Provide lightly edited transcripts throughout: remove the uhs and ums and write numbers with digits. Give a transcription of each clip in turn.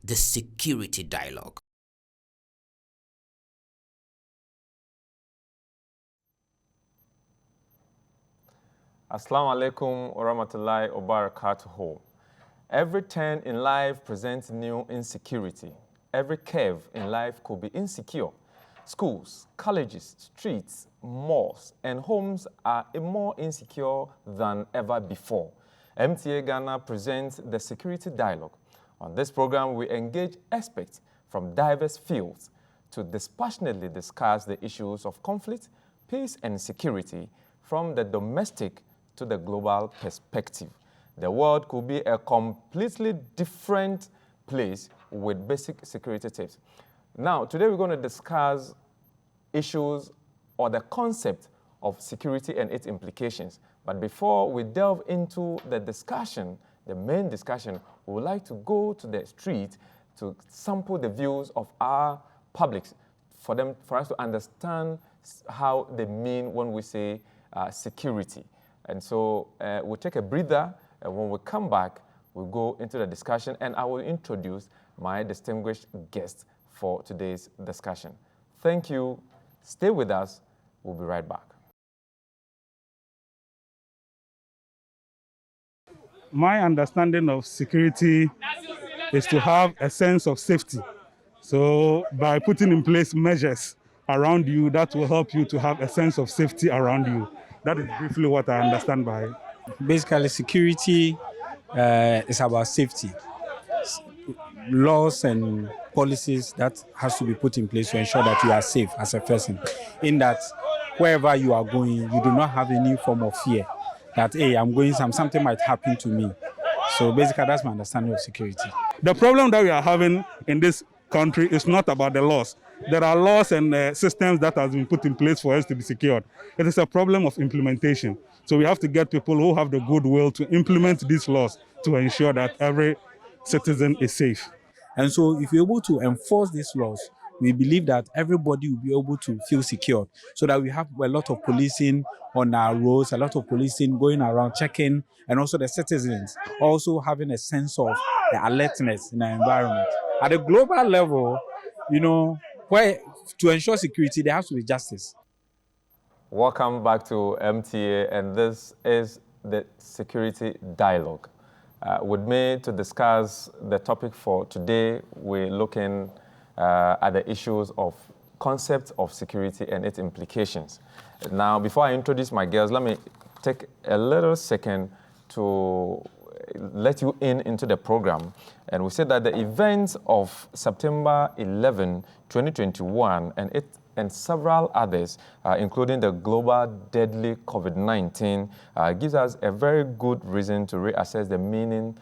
the security dialogue. Assalamu alaikum wa rahmatullahi wa barakatuhu. Every turn in life presents new insecurity. Every curve in life could be insecure. Schools, colleges, streets, malls, and homes are more insecure than ever before. MTA Ghana presents the Security Dialogue. On this program, we engage experts from diverse fields to dispassionately discuss the issues of conflict, peace, and security from the domestic to the global perspective. The world could be a completely different place with basic security tips. Now, today we're going to discuss issues or the concept of security and its implications. But before we delve into the discussion, the main discussion, we would like to go to the street to sample the views of our publics for us to understand how they mean when we say security. And so we'll take a breather, and when we come back, we'll go into the discussion, and I will introduce my distinguished guest for today's discussion. Thank you. Stay with us. We'll be right back. My understanding of security is to have a sense of safety. So by putting in place measures around you, that will help you to have a sense of safety around you. That is briefly what I understand by it. Basically, security is about safety. Laws and policies that has to be put in place to ensure that you are safe as a person. In that, wherever you are going, you do not have any form of fear that, hey, I'm going, something might happen to me. So basically, that's my understanding of security. The problem that we are having in this country is not about the laws. There are laws and systems that have been put in place for us to be secured. It is a problem of implementation. So we have to get people who have the goodwill to implement these laws to ensure that every citizen is safe. And so if you're able to enforce these laws, we believe that everybody will be able to feel secure, so that we have a lot of policing on our roads, a lot of policing going around checking, and also the citizens also having a sense of the alertness in our environment. At a global level, where to ensure security, there has to be justice. Welcome back to MTA, and this is the Security Dialogue. With me to discuss the topic for today, we're looking at the issues of concept of security and its implications. Now, before I introduce my guests, let me take a little second to let you into the program. And we said that the events of September 11, 2021, and several others, including the global deadly COVID-19, gives us a very good reason to reassess the meaning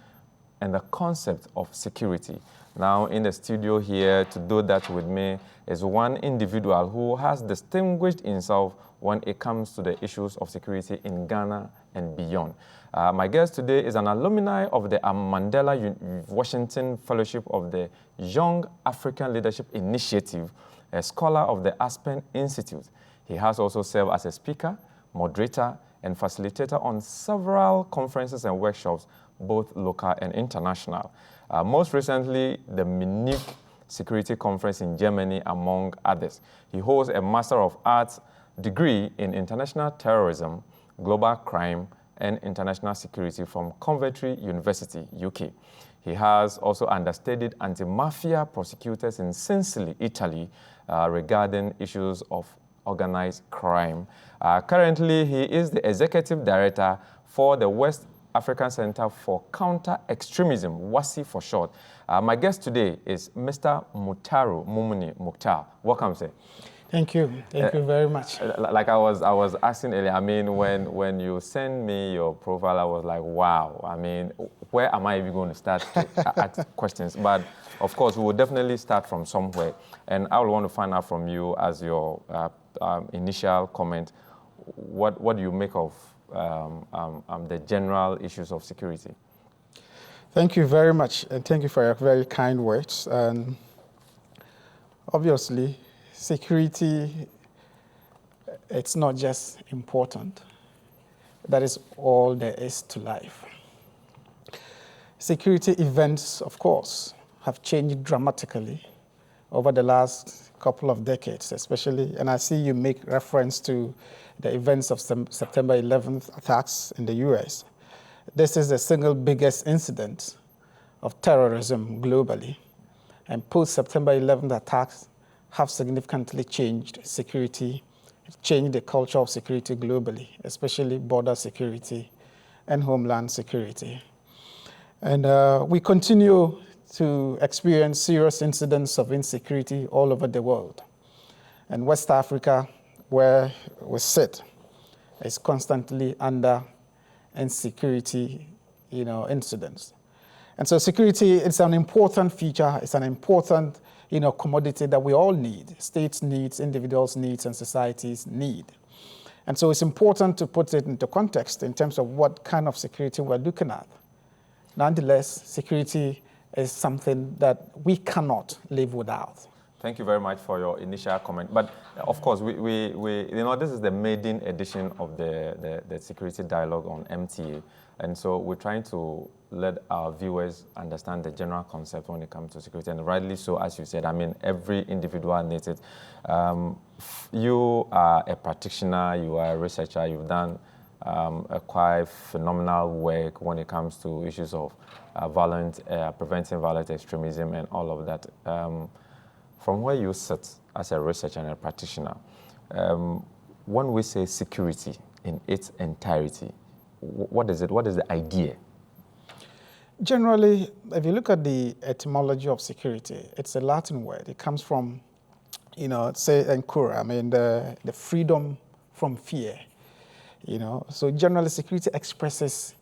and the concept of security. Now, in the studio here to do that with me is one individual who has distinguished himself when it comes to the issues of security in Ghana and beyond. My guest today is an alumni of the Mandela Washington Fellowship of the Young African Leadership Initiative, a scholar of the Aspen Institute. He has also served as a speaker, moderator, and facilitator on several conferences and workshops, both local and international. Most recently, the Munich Security Conference in Germany, among others. He holds a Master of Arts degree in International Terrorism, Global Crime, and International Security from Coventry University, UK. He has also understudied anti-mafia prosecutors in Sicily, Italy, regarding issues of organized crime. Currently, he is the executive director for the West African Center for Counter-Extremism, WASI for short. My guest today is Mr. Mutaru Mumuni Mukhtar. Welcome, sir. Thank you. Thank you very much. Like I was asking earlier, I mean, when you send me your profile, I was like, wow. I mean, where am I even going to start to ask questions? But of course, we will definitely start from somewhere. And I would want to find out from you, as your initial comment, what do you make of the general issues of security? Thank you very much, and thank you for your very kind words. And obviously, security, it's not just important. That is all there is to life. Security events, of course, have changed dramatically over the last couple of decades, especially, and I see you make reference to the events of September 11th attacks in the US. This is the single biggest incident of terrorism globally. And post-September 11th attacks have significantly changed security, changed the culture of security globally, especially border security and homeland security. And we continue to experience serious incidents of insecurity all over the world. And West Africa, where we sit, is constantly under insecurity, incidents. And so security is an important feature, it's an important, commodity that we all need. States needs, individuals needs, and societies need. And so it's important to put it into context in terms of what kind of security we're looking at. Nonetheless, security is something that we cannot live without. Thank you very much for your initial comment. But of course, this is the maiden edition of the security dialogue on MTA. And so we're trying to let our viewers understand the general concept when it comes to security. And rightly so, as you said, every individual needs it. You are a practitioner, you are a researcher, you've done a quite phenomenal work when it comes to issues of preventing violent extremism and all of that. From where you sit as a researcher and a practitioner, when we say security in its entirety, what is it? What is the idea? Generally, if you look at the etymology of security, it's a Latin word. It comes from, say, encura, the freedom from fear. So generally, security expresses,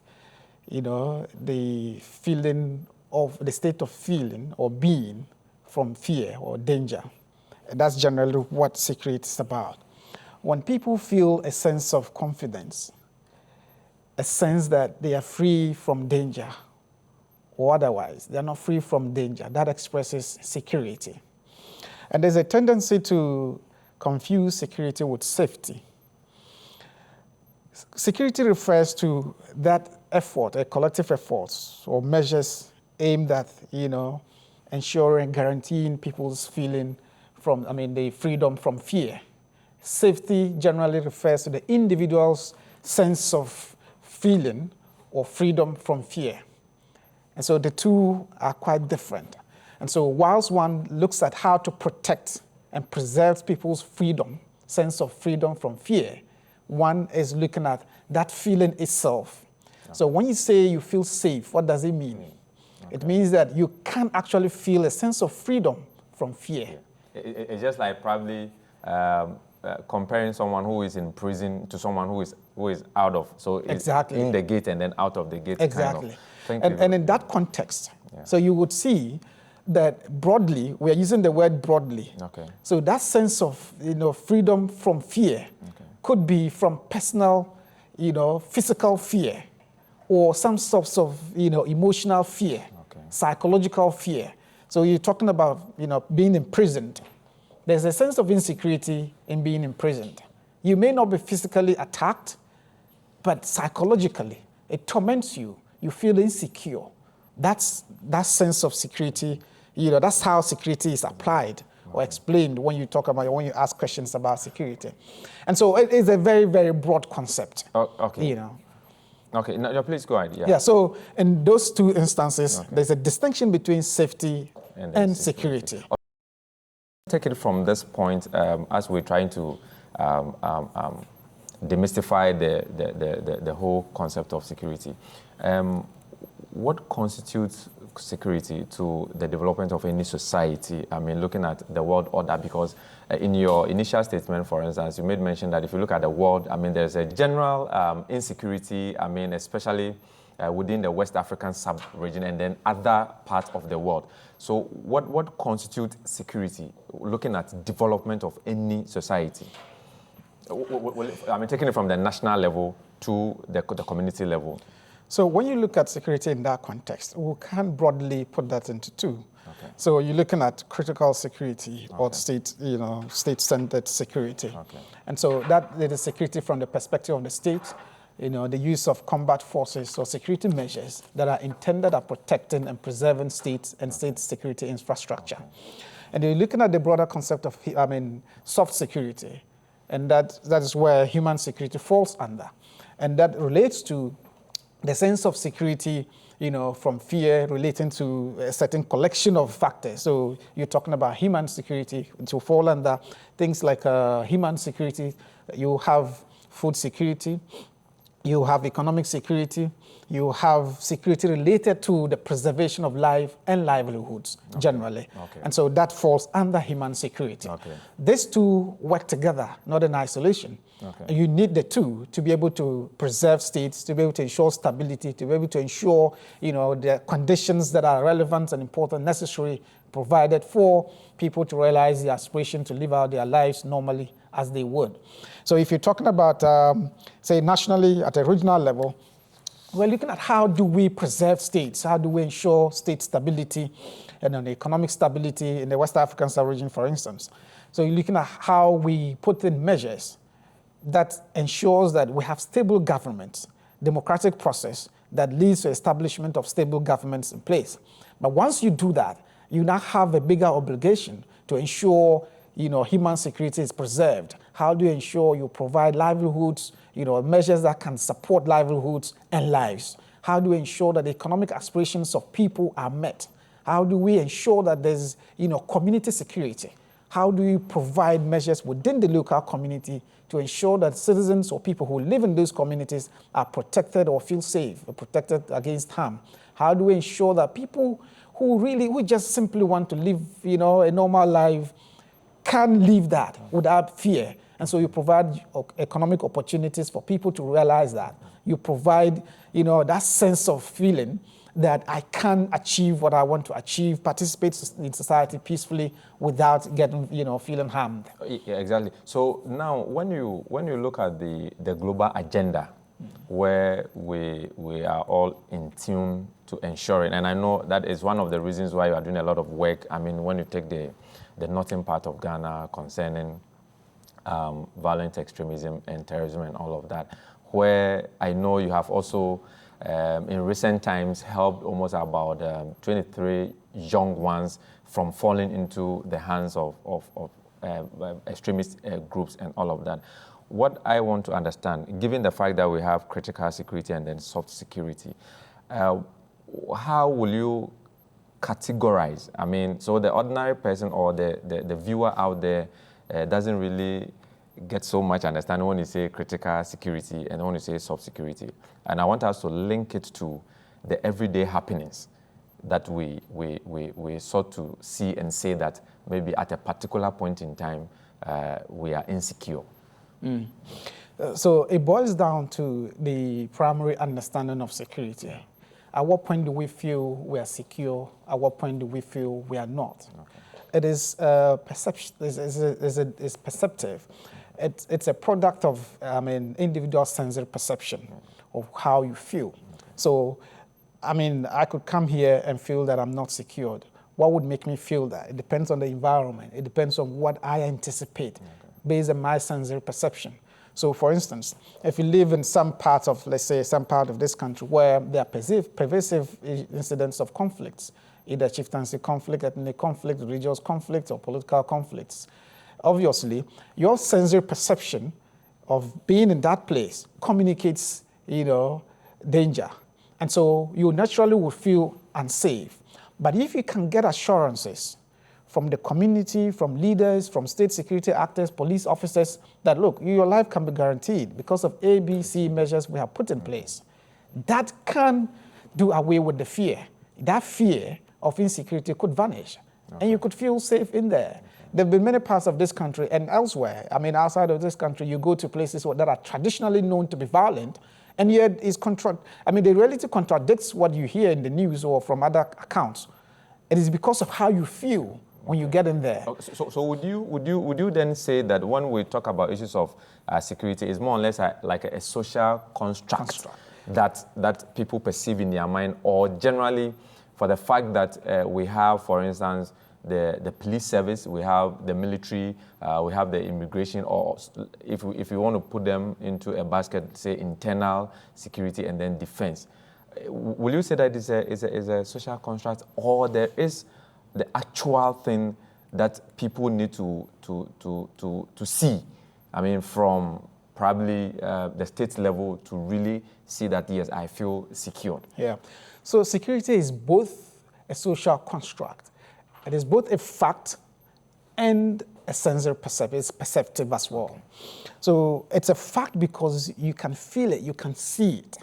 the feeling of the state of feeling or being from fear or danger. And that's generally what security is about. When people feel a sense of confidence, a sense that they are free from danger, or otherwise, they are not free from danger, that expresses security. And there's a tendency to confuse security with safety. Security refers to that effort, a collective effort, or measures aimed at, ensuring, guaranteeing people's feeling from, the freedom from fear. Safety generally refers to the individual's sense of feeling or freedom from fear. And so the two are quite different. And so whilst one looks at how to protect and preserve people's freedom, sense of freedom from fear, one is looking at that feeling itself. Okay. So when you say you feel safe, what does it mean? Okay. It means that you can actually feel a sense of freedom from fear. Yeah. It's just like probably comparing someone who is in prison to someone who is out of, so exactly. In the gate and then out of the gate. Exactly. Kind of. And in that context, so you would see that broadly, we are using the word broadly. Okay. So that sense of freedom from fear could be from personal, physical fear, or some sorts of emotional fear, psychological fear. So you're talking about being imprisoned. There's a sense of insecurity in being imprisoned. You may not be physically attacked, but psychologically, it torments you. You feel insecure. That's that sense of security. That's how security is applied or explained when you ask questions about security. And so it is a very, very broad concept. Okay. Okay, no, please go ahead. Yeah, so in those two instances, there's a distinction between safety and security. Take it from this point as we're trying to demystify the whole concept of security. What constitutes security to the development of any society? Looking at the world order, because in your initial statement, for instance, you made mention that if you look at the world, there's a general insecurity, especially within the West African sub-region and then other parts of the world. So what constitutes security, looking at development of any society? Taking it from the national level to the community level. So when you look at security in that context, we can broadly put that into two. Okay. So you're looking at critical security or state-centered security. Okay. And so that is security from the perspective of the state, the use of combat forces or security measures that are intended at protecting and preserving states and state security infrastructure. And you're looking at the broader concept of, soft security, and that is where human security falls under. And that relates to the sense of security, from fear relating to a certain collection of factors. So you're talking about human security to fall under things like human security. You have food security, you have economic security, you have security related to the preservation of life and livelihoods generally. Okay. And so that falls under human security. Okay. These two work together, not in isolation. Okay. You need the two to be able to preserve states, to be able to ensure stability, to be able to ensure, the conditions that are relevant and important, necessary, provided for people to realize the aspiration to live out their lives normally as they would. So if you're talking about, say, nationally at a regional level, we're looking at how do we preserve states, how do we ensure state stability and economic stability in the West African sub-region, for instance. So you're looking at how we put in measures that ensures that we have stable governments, democratic process that leads to establishment of stable governments in place. But once you do that, you now have a bigger obligation to ensure human security is preserved. How do you ensure you provide livelihoods, measures that can support livelihoods and lives? How do we ensure that the economic aspirations of people are met? How do we ensure that there's, community security? How do we provide measures within the local community to ensure that citizens or people who live in those communities are protected or feel safe, or protected against harm? How do we ensure that people who just simply want to live, a normal life can live that without fear? And so you provide economic opportunities for people to realize that. You provide, that sense of feeling that I can achieve what I want to achieve, participate in society peacefully without getting, feeling harmed. Yeah, exactly. So now, when you look at the global agenda, where we are all in tune to ensuring, and I know that is one of the reasons why you are doing a lot of work. I mean, when you take the northern part of Ghana concerning violent extremism and terrorism and all of that, where I know you have also, in recent times, helped almost about 23 young ones from falling into the hands of extremist groups and all of that. What I want to understand, given the fact that we have critical security and then soft security, how will you categorize? I mean, so the ordinary person or the viewer out there doesn't really get so much understanding when you say critical security and when you say soft security. And I want us to link it to the everyday happenings that we sought to see and say that maybe at a particular point in time, we are insecure. So it boils down to the primary understanding of security. Yeah. At what point do we feel we are secure? At what point do we feel we are not? Okay. It is perception. It's perceptive. It's a product of individual sensory perception of how you feel. So, I could come here and feel that I'm not secured. What would make me feel that? It depends on the environment. It depends on what I anticipate based on my sensory perception. So, for instance, if you live in some part of, let's say, some part of this country where there are pervasive incidents of conflicts, either chieftaincy conflict, ethnic conflict, religious conflict, or political conflicts, obviously, your sensory perception of being in that place communicates, danger. And so you naturally will feel unsafe. But if you can get assurances from the community, from leaders, from state security actors, police officers, that look, your life can be guaranteed because of A, B, C measures we have put in place, that can do away with the fear. That fear of insecurity could vanish, and you could feel safe in there. There have been many parts of this country and elsewhere. Outside of this country, you go to places that are traditionally known to be violent, and yet the reality contradicts what you hear in the news or from other accounts. It is because of how you feel when you get in there. So would you then say that when we talk about issues of security, is more or less like a social construct that people perceive in their mind, or generally for the fact that we have, for instance, the police service, we have the military, we have the immigration, or if we want to put them into a basket, say internal security and then defense. Will you say that is a social construct, or there is the actual thing that people need to see? I mean, from probably the state level to really see that, yes, I feel secured. Yeah. So security is both a social construct. It is both a fact and a sensory perception. It's perceptive as well. So it's a fact because you can feel it, you can see it.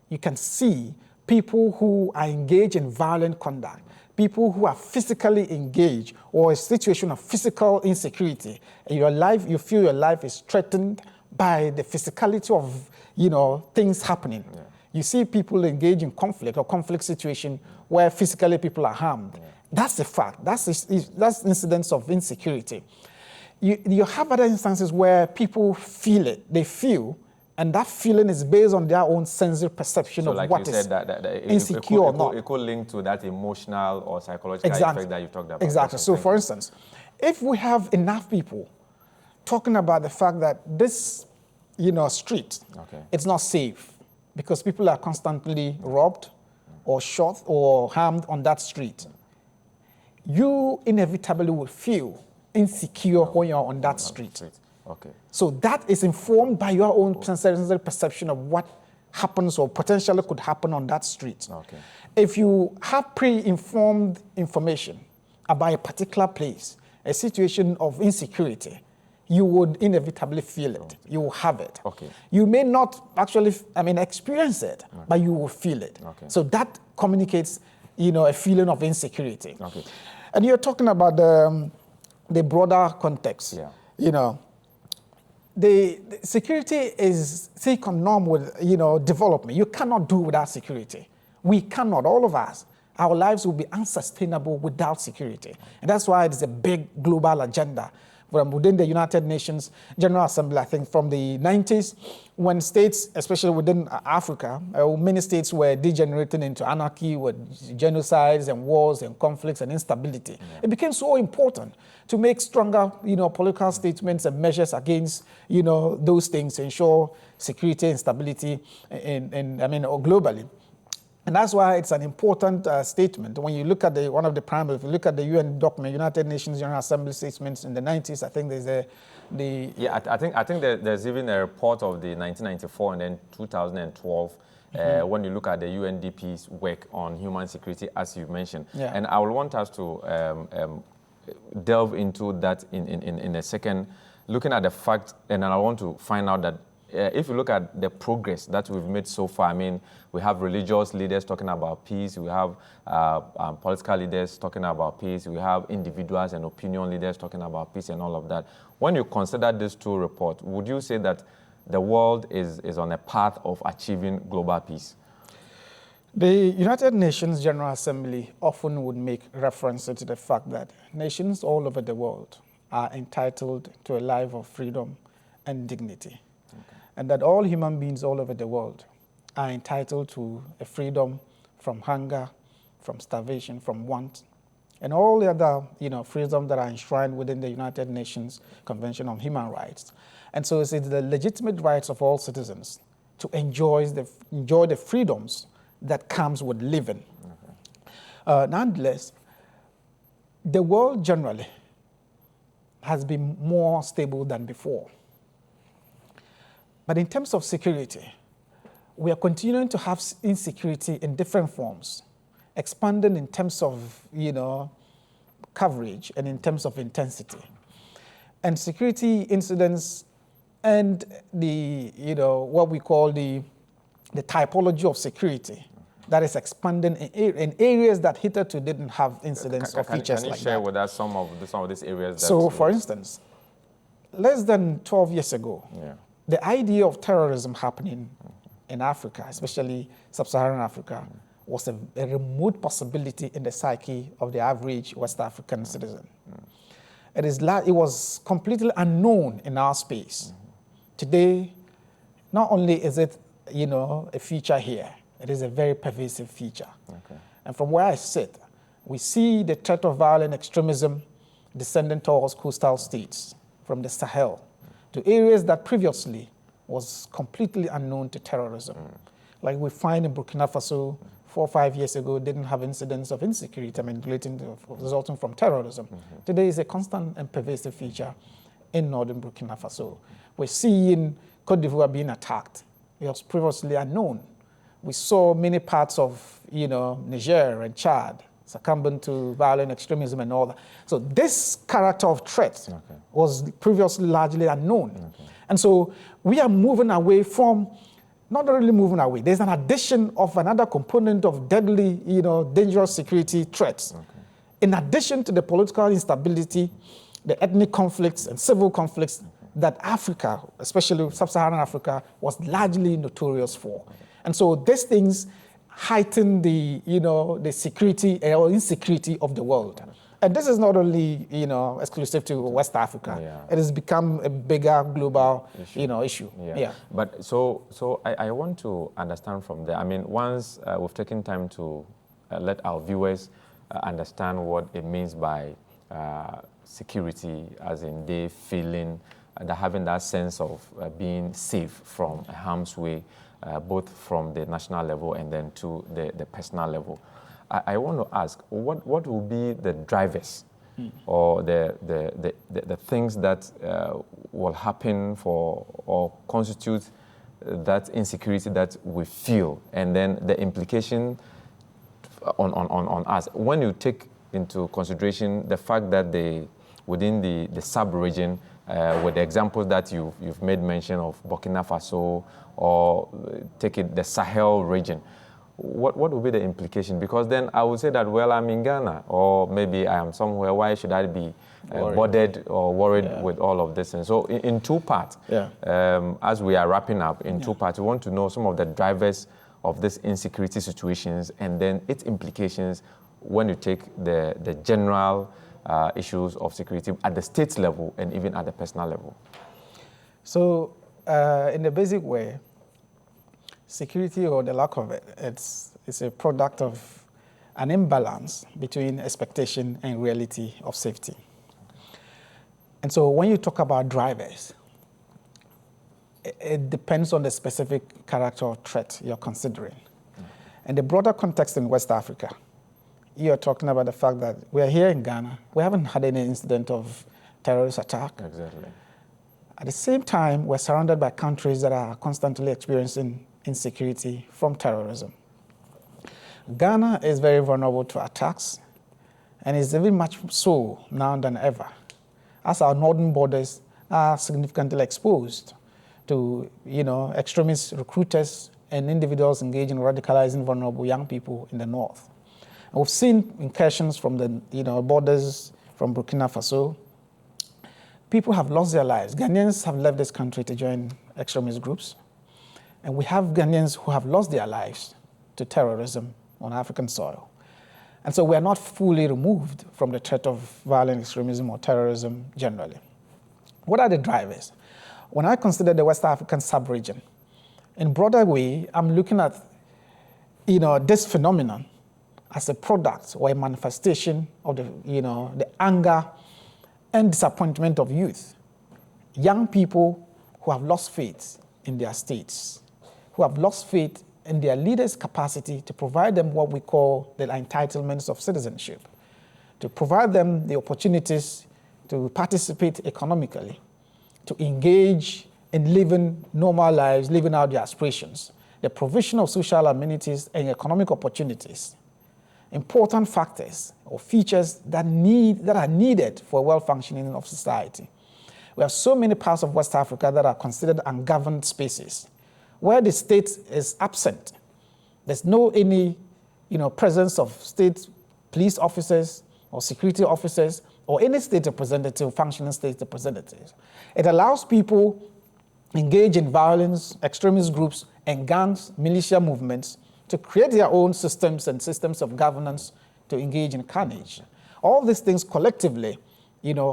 You can see people who are engaged in violent conduct, people who are physically engaged or a situation of physical insecurity. In your life, you feel your life is threatened by the physicality of, things happening. Yeah. You see people engage in conflict or conflict situation where physically people are harmed. Yeah. That's a fact. That's incidents of insecurity. You have other instances where people feel it. They feel, and that feeling is based on their own sensory perception of what is insecure or not. It could link to that emotional or psychological effect that you talked about. Exactly. Okay, so for instance, if we have enough people talking about the fact that this, street, it's not safe because people are constantly robbed or shot or harmed on that street, you inevitably will feel insecure when you're on that street. Okay. So that is informed by your own sensory perception of what happens or potentially could happen on that street. Okay. If you have pre-informed information about a particular place, a situation of insecurity, you would inevitably feel it. You will have it. Okay. You may not actually, experience it, but you will feel it. Okay. So that communicates, a feeling of insecurity. Okay. And you're talking about the broader context. Yeah. The security is synonymous with, development. You cannot do without security. We cannot, all of us. Our lives will be unsustainable without security. And that's why it's a big global agenda from within the United Nations General Assembly, I think from the 90s, when states, especially within Africa, many states were degenerating into anarchy with genocides and wars and conflicts and instability. Yeah. It became so important to make stronger, political statements and measures against, those things to ensure security and stability globally. And that's why it's an important statement. When you look at one of the primary, if you look at the UN document, United Nations General Assembly statements in the 90s, I think there's I think there's even a report of the 1994 and then 2012 when you look at the UNDP's work on human security, as you mentioned. Yeah. And I would want us to delve into that in a second, looking at the fact, and I want to find out that if you look at the progress that we've made so far, we have religious leaders talking about peace, we have political leaders talking about peace, we have individuals and opinion leaders talking about peace and all of that. When you consider these two reports, would you say that the world is on a path of achieving global peace? The United Nations General Assembly often would make reference to the fact that nations all over the world are entitled to a life of freedom and dignity. And that all human beings all over the world are entitled to a freedom from hunger, from starvation, from want, and all the other, freedoms that are enshrined within the United Nations Convention on Human Rights. And so it's the legitimate rights of all citizens to enjoy the freedoms that comes with living. Nonetheless, the world generally has been more stable than before. But in terms of security, we are continuing to have insecurity in different forms, expanding in terms of, coverage and in terms of intensity. And security incidents and what we call the typology of security that is expanding in areas that hitherto didn't have incidents or features like that. Can you share with us some of these areas? So, for instance, less than 12 years ago, the idea of terrorism happening in Africa, especially sub-Saharan Africa, was a remote possibility in the psyche of the average West African citizen. It was completely unknown in our space. Today, not only is it, a feature here, it is a very pervasive feature. And from where I sit, we see the threat of violent extremism descending towards coastal states, from the Sahel to areas that previously was completely unknown to terrorism. Like we find in Burkina Faso 4 or 5 years ago, didn't have incidents of insecurity, resulting from terrorism. Today is a constant and pervasive feature in northern Burkina Faso. We're seeing Côte d'Ivoire being attacked. It was previously unknown. We saw many parts of, Niger and Chad succumbing to violent extremism and all that. So this character of threat was previously largely unknown. And so we are moving away from, not really moving away, there's an addition of another component of deadly, dangerous security threats. In addition to the political instability, the ethnic conflicts and civil conflicts that Africa, especially sub-Saharan Africa, was largely notorious for. And so these things heighten the, the security or insecurity of the world. And this is not only, exclusive to West Africa. It has become a bigger global, issue. But so I want to understand from there. I mean, once we've taken time to let our viewers understand what it means by security, as in they feeling, having that sense of being safe from harm's way, both from the national level and then to the personal level. I want to ask, what will be the drivers or the things that will happen for or constitute that insecurity that we feel, and then the implication on us? When you take into consideration the fact that within the sub-region, with the examples that you've made mention of Burkina Faso, or take it the Sahel region, what will be the implication? Because then I would say that, well, I'm in Ghana, or maybe I am somewhere. Why should I be bothered or worried with all of this? And so in two parts, as we are wrapping up, in two parts, we want to know some of the drivers of these insecurity situations and then its implications when you take the general issues of security at the state level and even at the personal level. So in the basic way, security, or the lack of it, it's a product of an imbalance between expectation and reality of safety. And so when you talk about drivers, it depends on the specific character or threat you're considering. In the broader context in West Africa, you're talking about the fact that we're here in Ghana. We haven't had any incident of terrorist attack. Exactly. At the same time, we're surrounded by countries that are constantly experiencing insecurity from terrorism. Ghana is very vulnerable to attacks, and is even much so now than ever, as our northern borders are significantly exposed to, extremist recruiters and individuals engaged in radicalizing vulnerable young people in the north. And we've seen incursions from the, borders from Burkina Faso. People have lost their lives. Ghanaians have left this country to join extremist groups. And we have Ghanaians who have lost their lives to terrorism on African soil. And so we are not fully removed from the threat of violent extremism or terrorism generally. What are the drivers? When I consider the West African sub-region, in broader way, I'm looking at, this phenomenon as a product or a manifestation of the anger and disappointment of youth. Young people who have lost faith in their states, who have lost faith in their leaders' capacity to provide them what we call the entitlements of citizenship, to provide them the opportunities to participate economically, to engage in living normal lives, living out their aspirations, the provision of social amenities and economic opportunities, important factors or features that are needed for a well-functioning of society. We have so many parts of West Africa that are considered ungoverned spaces, where the state is absent. There's no any, presence of state police officers or security officers or any state representative, functioning state representatives. It allows people engage in violence, extremist groups, and gangs, militia movements to create their own systems and systems of governance to engage in carnage. All these things collectively,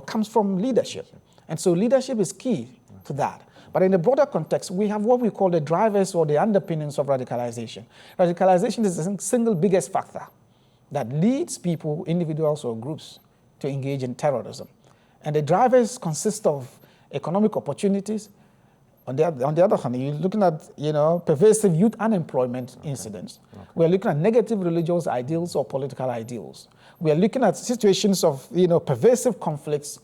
comes from leadership. And so leadership is key to that. But in the broader context, we have what we call the drivers or the underpinnings of radicalization. Radicalization is the single biggest factor that leads people, individuals or groups, to engage in terrorism. And the drivers consist of economic opportunities. On the other hand, you're looking at pervasive youth unemployment incidents. We're looking at negative religious ideals or political ideals. We are looking at situations of pervasive conflicts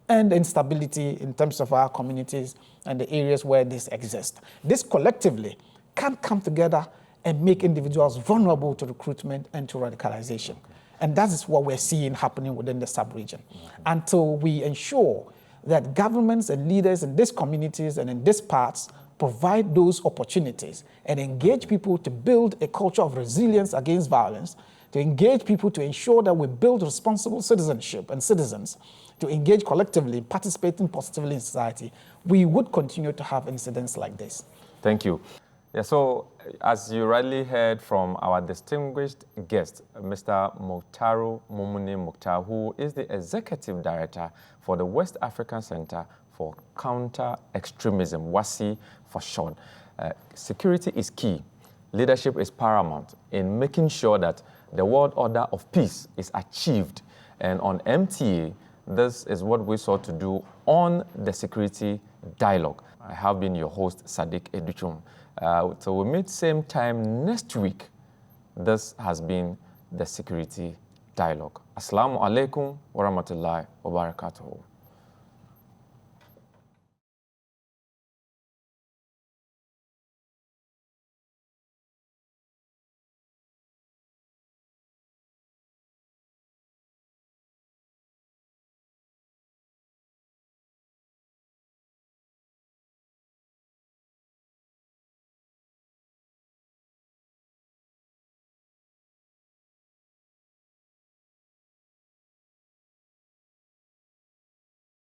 and instability in terms of our communities and the areas where this exists. This collectively can come together and make individuals vulnerable to recruitment and to radicalization. And that is what we're seeing happening within the sub-region. Until we ensure that governments and leaders in these communities and in these parts provide those opportunities and engage people to build a culture of resilience against violence, to engage people to ensure that we build responsible citizenship and citizens, to engage collectively, participating positively in society, we would continue to have incidents like this. Thank you. Yeah, so as you rightly heard from our distinguished guest, Mr. Mukhtaru Mumuni Mukhtar, who is the Executive Director for the West African Center for Counter-Extremism, WACI for short. Security is key. Leadership is paramount in making sure that the world order of peace is achieved. And on MTA, this is what we sought to do on the Security Dialogue. I have been your host, Sadiq Educhum. So we meet same time next week. This has been the Security Dialogue. Assalamu alaikum wa rahmatullahi wa barakatuhu.